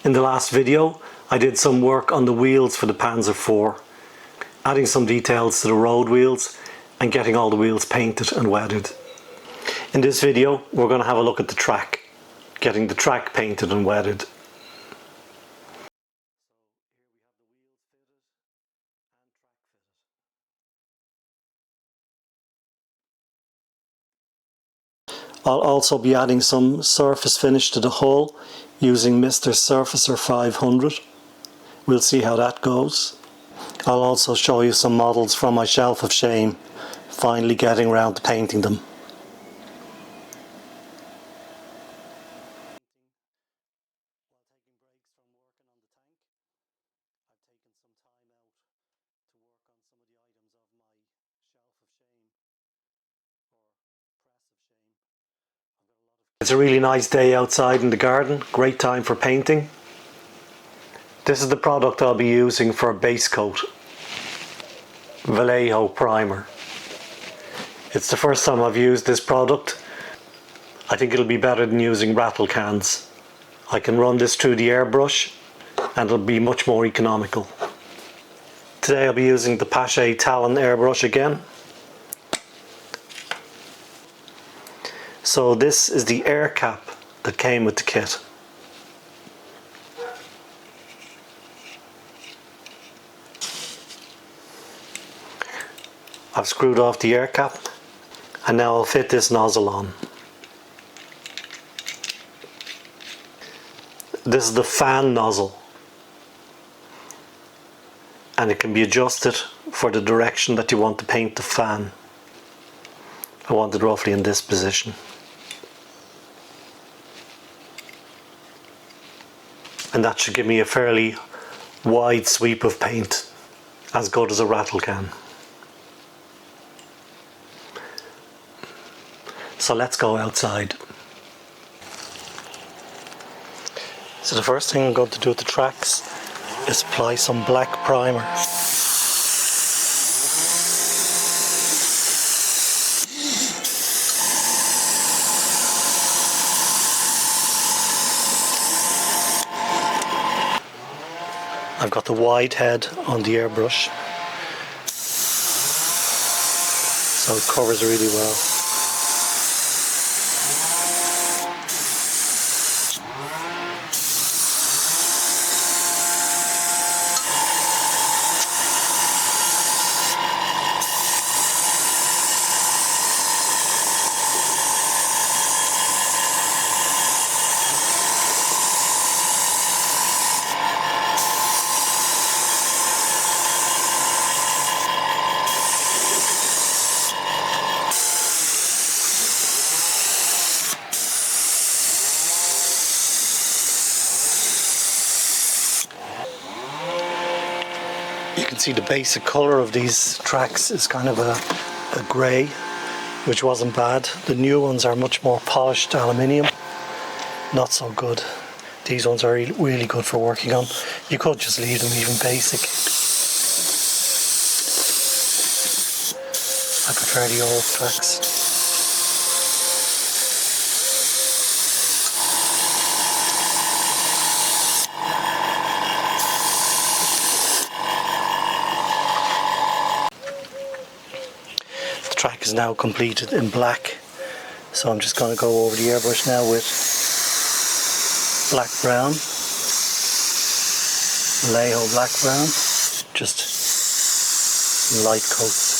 In the last video I did some work on the wheels for the Panzer IV, adding some details to the road wheels and getting all the wheels painted and weathered. In this video we're going to have a look at the track, getting the track painted and weathered. I'll also be adding some surface finish to the hull using Mr. Surfacer 500. We'll see how that goes. I'll also show you some models from my shelf of shame, finally getting around to painting them. It's a really nice day outside in the garden, great time for painting. This is the product I'll be using for a base coat, Vallejo primer. It's the first time I've used this product. I think it'll be better than using rattle cans. I can run this through the airbrush and it'll be much more economical. Today I'll be using the Paasche Talon airbrush again. So this is the air cap that came with the kit. I've screwed off the air cap and now I'll fit this nozzle on. This is the fan nozzle and it can be adjusted for the direction that you want to paint the fan. I want it roughly in this position. And that should give me a fairly wide sweep of paint, as good as a rattle can. So let's go outside. So the first thing I'm going to do with the tracks is apply some black primer. I've got the wide head on the airbrush, so it covers really well. You can see the basic colour of these tracks is kind of a grey, which wasn't bad. The new ones are much more polished aluminium, not so good. These ones are really good for working on. You could just leave them even basic. I prefer the old tracks. Track is now completed in black, so I'm just going to go over the airbrush now with black brown, Vallejo black brown, just light coats.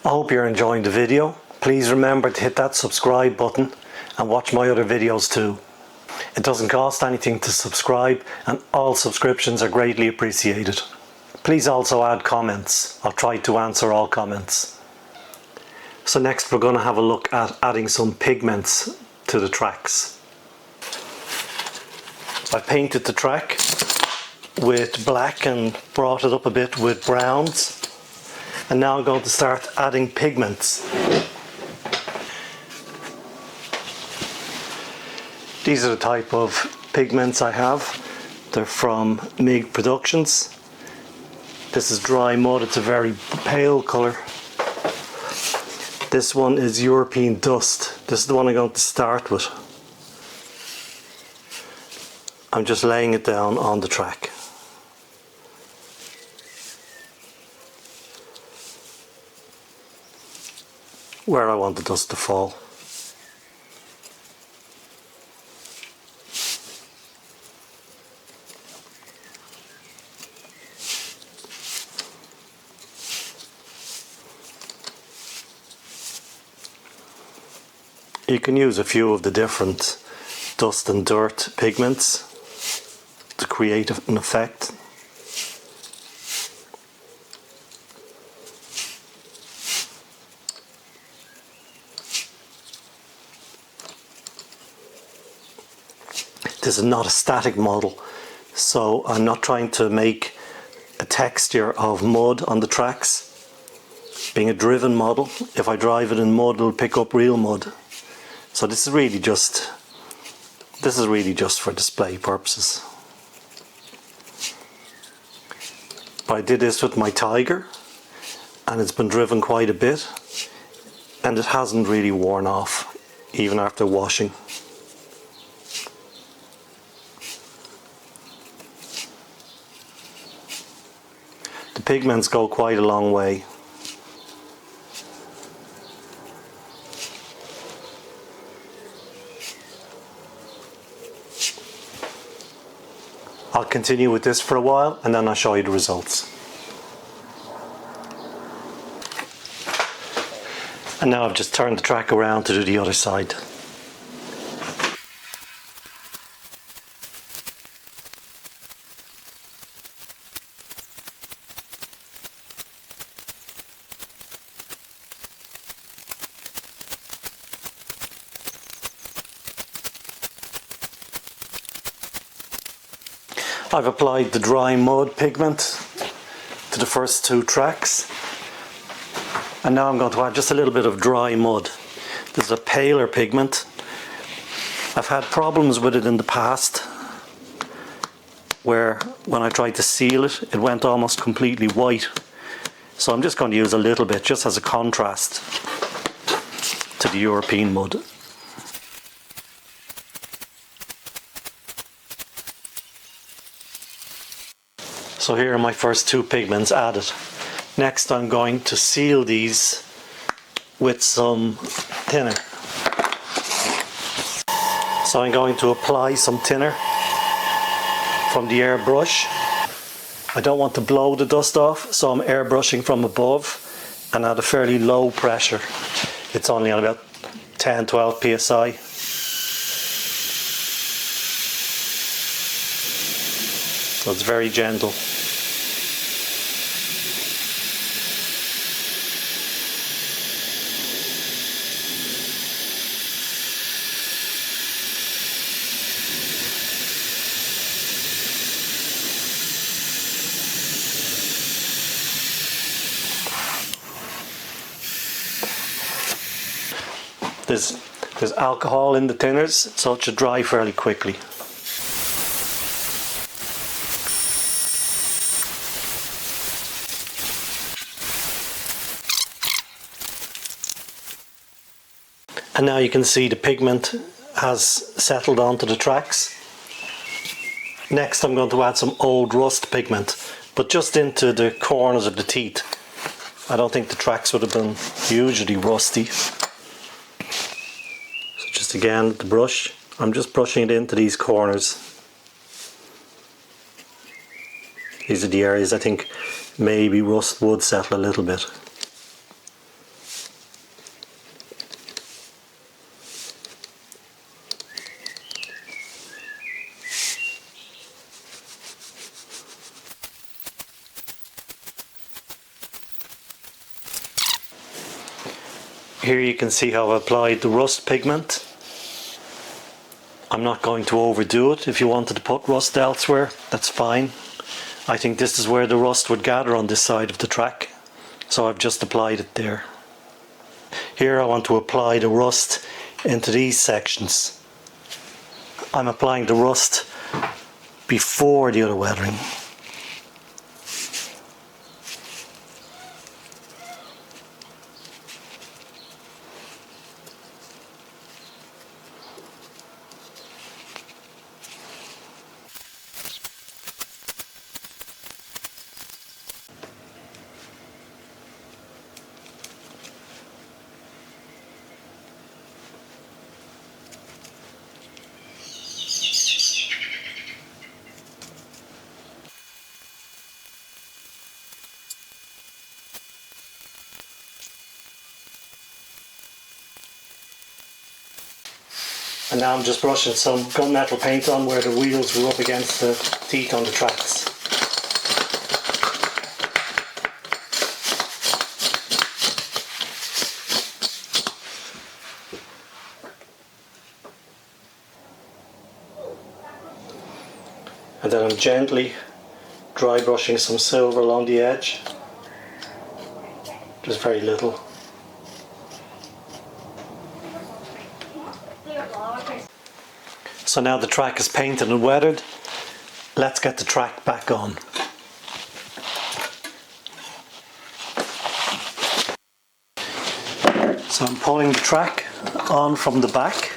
I hope you're enjoying the video. Please remember to hit that subscribe button and watch my other videos too. It doesn't cost anything to subscribe and all subscriptions are greatly appreciated. Please also add comments. I'll try to answer all comments. So next we're going to have a look at adding some pigments to the tracks. I painted the track with black and brought it up a bit with browns, and now I'm going to start adding pigments. These are the type of pigments I have. They're from MIG Productions. This is dry mud, it's a very pale colour. This one is European dust. This is the one I'm going to start with. I'm just laying it down on the track. Where I want the dust to fall. You can use a few of the different dust and dirt pigments to create an effect. This is not a static model, so I'm not trying to make a texture of mud on the tracks. Being a driven model, if I drive it in mud, it'll pick up real mud. So this is really just for display purposes. But I did this with my Tiger, and it's been driven quite a bit, and it hasn't really worn off even after washing. The pigments go quite a long way. I'll continue with this for a while and then I'll show you the results. And now I've just turned the track around to do the other side. I've applied the dry mud pigment to the first two tracks, and now I'm going to add just a little bit of dry mud. This is a paler pigment. I've had problems with it in the past where when I tried to seal it, it went almost completely white. So I'm just going to use a little bit just as a contrast to the European mud. So here are my first two pigments added. Next I'm going to seal these with some thinner. So I'm going to apply some thinner from the airbrush. I don't want to blow the dust off, so I'm airbrushing from above and at a fairly low pressure. It's only on about 10-12 psi. So it's very gentle. There's alcohol in the thinners, so it should dry fairly quickly. And now you can see the pigment has settled onto the tracks. Next I'm going to add some old rust pigment, but just into the corners of the teeth. I don't think the tracks would have been hugely rusty. So just again with the brush, I'm just brushing it into these corners. These are the areas I think maybe rust would settle a little bit. Here you can see how I applied the rust pigment. I'm not going to overdo it. If you wanted to put rust elsewhere, that's fine. I think this is where the rust would gather on this side of the track, so I've just applied it there. Here I want to apply the rust into these sections. I'm applying the rust before the other weathering. And now I'm just brushing some gunmetal paint on where the wheels were up against the teeth on the tracks. And then I'm gently dry brushing some silver along the edge. Just very little. So now the track is painted and weathered. Let's get the track back on. So I'm pulling the track on from the back.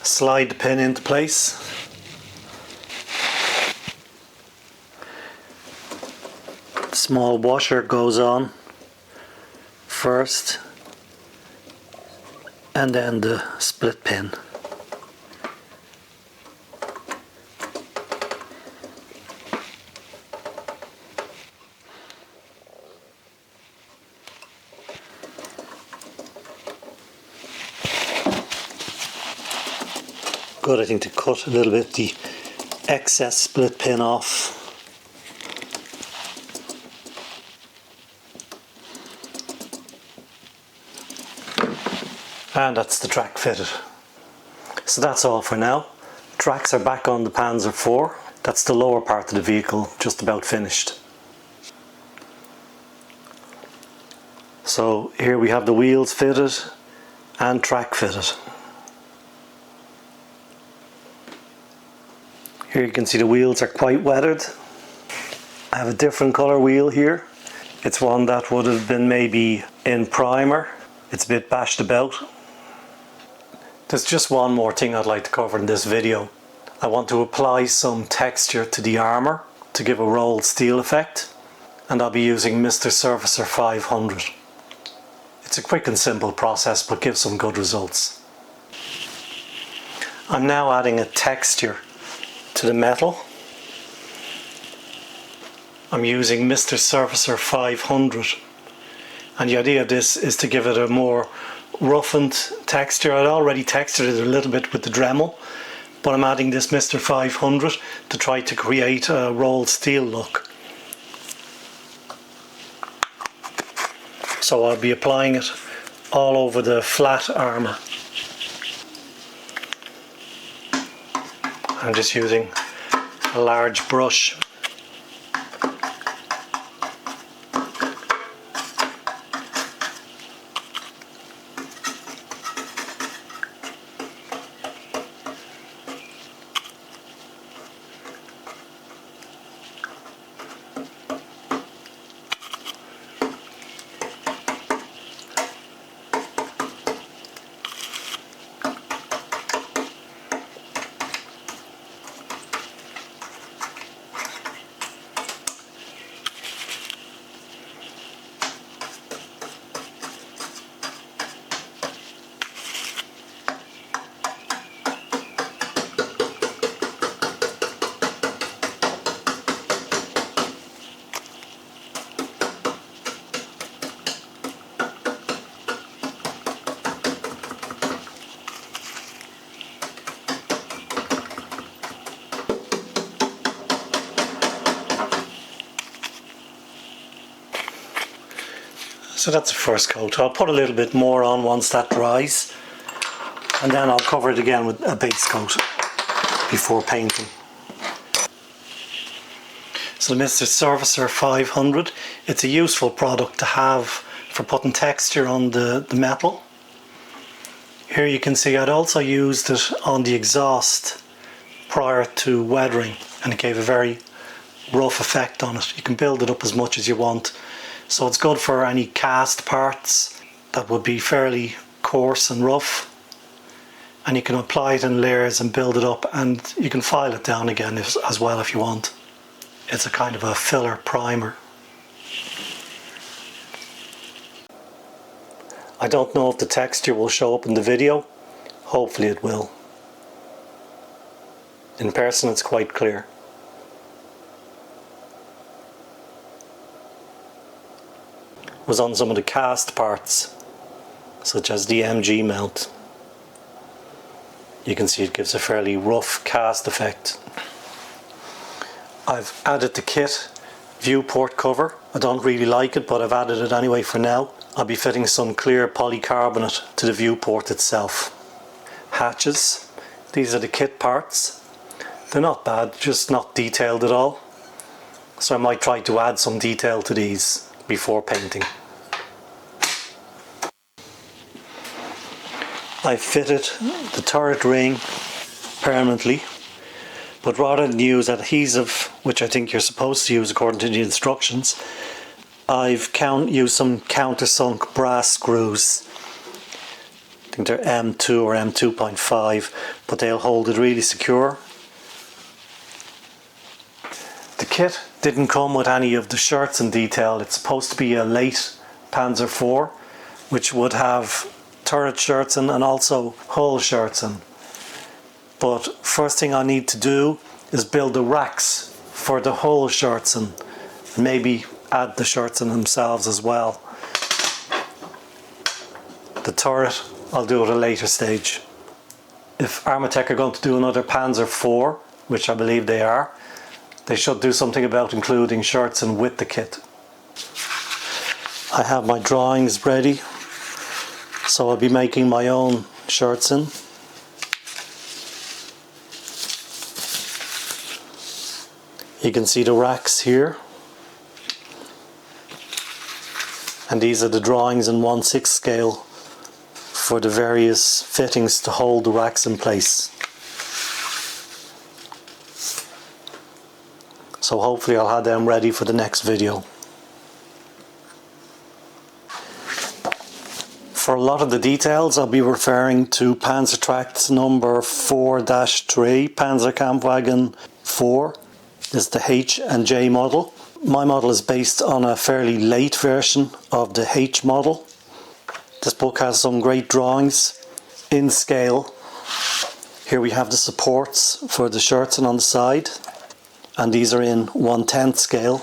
Slide the pin into place. The small washer goes on first, and then the split pin. Good, I think, to cut a little bit the excess split pin off. And that's the track fitted. So that's all for now. Tracks are back on the Panzer IV. That's the lower part of the vehicle, just about finished. So here we have the wheels fitted and track fitted. Here you can see the wheels are quite weathered. I have a different colour wheel here. It's one that would have been maybe in primer. It's a bit bashed about. There's just one more thing I'd like to cover in this video. I want to apply some texture to the armour to give a rolled steel effect, and I'll be using Mr. Surfacer 500. It's a quick and simple process but gives some good results. I'm now adding a texture to the metal. I'm using Mr. Surfacer 500, and the idea of this is to give it a more roughened texture. I'd already textured it a little bit with the Dremel, but I'm adding this Mr. 500 to try to create a rolled steel look. So I'll be applying it all over the flat armour. I'm just using a large brush. So that's the first coat. I'll put a little bit more on once that dries, and then I'll cover it again with a base coat before painting. So the Mr. Surfacer 500, it's a useful product to have for putting texture on the metal. Here you can see I'd also used it on the exhaust prior to weathering, and it gave a very rough effect on it. You can build it up as much as you want. So it's good for any cast parts that would be fairly coarse and rough, and you can apply it in layers and build it up, and you can file it down again as well if you want. It's a kind of a filler primer. I don't know if the texture will show up in the video. Hopefully it will. In person it's quite clear. Was on some of the cast parts, such as the MG mount. You can see it gives a fairly rough cast effect. I've added the kit viewport cover. I don't really like it, but I've added it anyway for now. I'll be fitting some clear polycarbonate to the viewport itself. Hatches, these are the kit parts. They're not bad, just not detailed at all. So I might try to add some detail to these before painting. I fitted the turret ring permanently, but rather than use adhesive, which I think you're supposed to use according to the instructions, I've used some countersunk brass screws. I think they're M2 or M2.5, but they'll hold it really secure. The kit didn't come with any of the Shurtzen detail. It's supposed to be a late Panzer IV, which would have turret Shurtzen and also hull Shurtzen. But first thing I need to do is build the racks for the hull Shurtzen, and maybe add the Shurtzen themselves as well. The turret I'll do at a later stage. If Armortek are going to do another Panzer IV, which I believe they are, they should do something about including Shurtzen with the kit. I have my drawings ready, so I'll be making my own Shurtzen. You can see the racks here, and these are the drawings in 1/6 scale for the various fittings to hold the racks in place. So hopefully I'll have them ready for the next video. For a lot of the details I'll be referring to Panzertracht number 4-3, Panzerkampfwagen 4 is the H and J model. My model is based on a fairly late version of the H model. This book has some great drawings in scale. Here we have the supports for the Shurtzen on the side, and these are in 1/10 scale.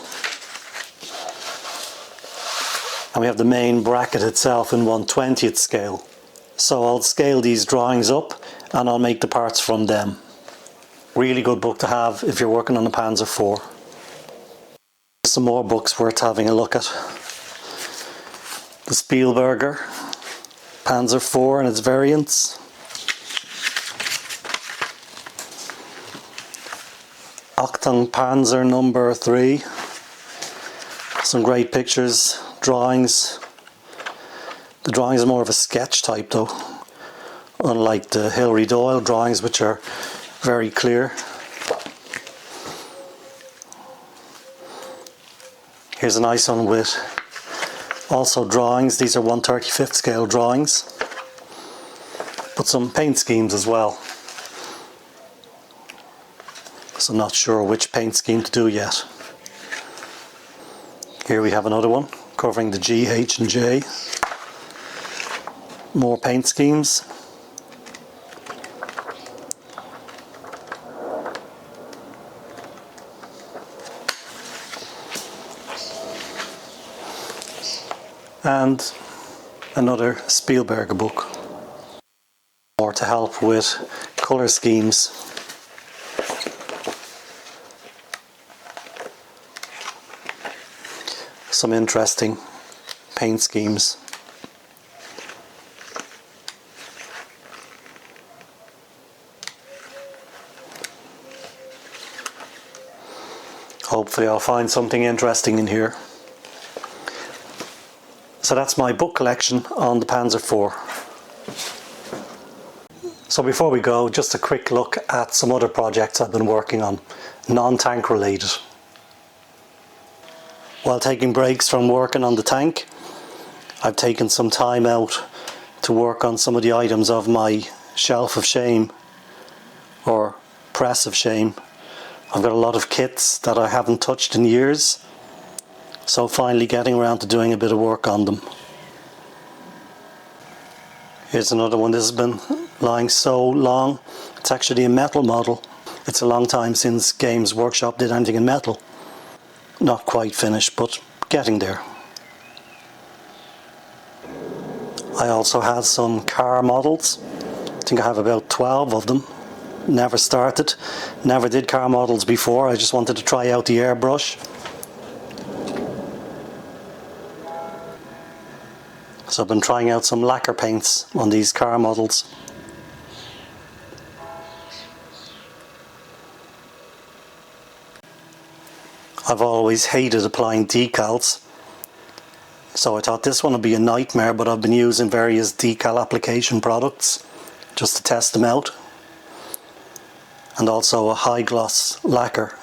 And we have the main bracket itself in 1/20th scale. So I'll scale these drawings up and I'll make the parts from them. Really good book to have if you're working on a Panzer IV. Some more books worth having a look at. The Spielberger Panzer IV and its variants. Achtung Panzer number 3. Some great pictures, drawings. The drawings are more of a sketch type though, unlike the Hilary Doyle drawings, which are very clear. Here's a nice one with also drawings. These are 1/35th scale drawings, but some paint schemes as well. So I'm not sure which paint scheme to do yet. Here we have another one covering the G, H and J. More paint schemes. And another Spielberger book, more to help with colour schemes. Some interesting paint schemes. Hopefully I'll find something interesting in here. So that's my book collection on the Panzer IV. So before we go, just a quick look at some other projects I've been working on, non-tank related. While taking breaks from working on the tank, I've taken some time out to work on some of the items of my shelf of shame, or press of shame. I've got a lot of kits that I haven't touched in years, so finally getting around to doing a bit of work on them. Here's another one. This has been lying so long. It's actually a metal model. It's a long time since Games Workshop did anything in metal. Not quite finished, but getting there. I also have some car models. I think I have about 12 of them. Never started, never did car models before. I just wanted to try out the airbrush. So I've been trying out some lacquer paints on these car models. I've always hated applying decals, so I thought this one would be a nightmare, but I've been using various decal application products just to test them out. And also a high gloss lacquer.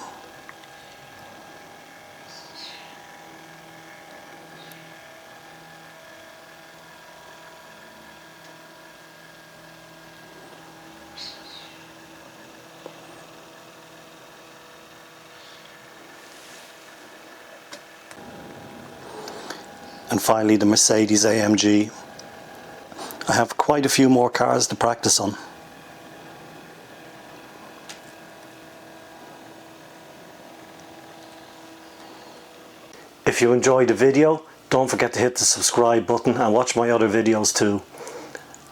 And finally the Mercedes AMG. I have quite a few more cars to practice on. If you enjoyed the video, don't forget to hit the subscribe button and watch my other videos too.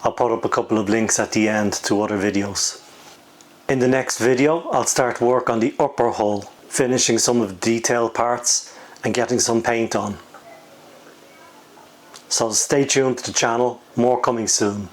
I'll put up a couple of links at the end to other videos. In the next video, I'll start work on the upper hull, finishing some of the detail parts and getting some paint on. So stay tuned to the channel, more coming soon.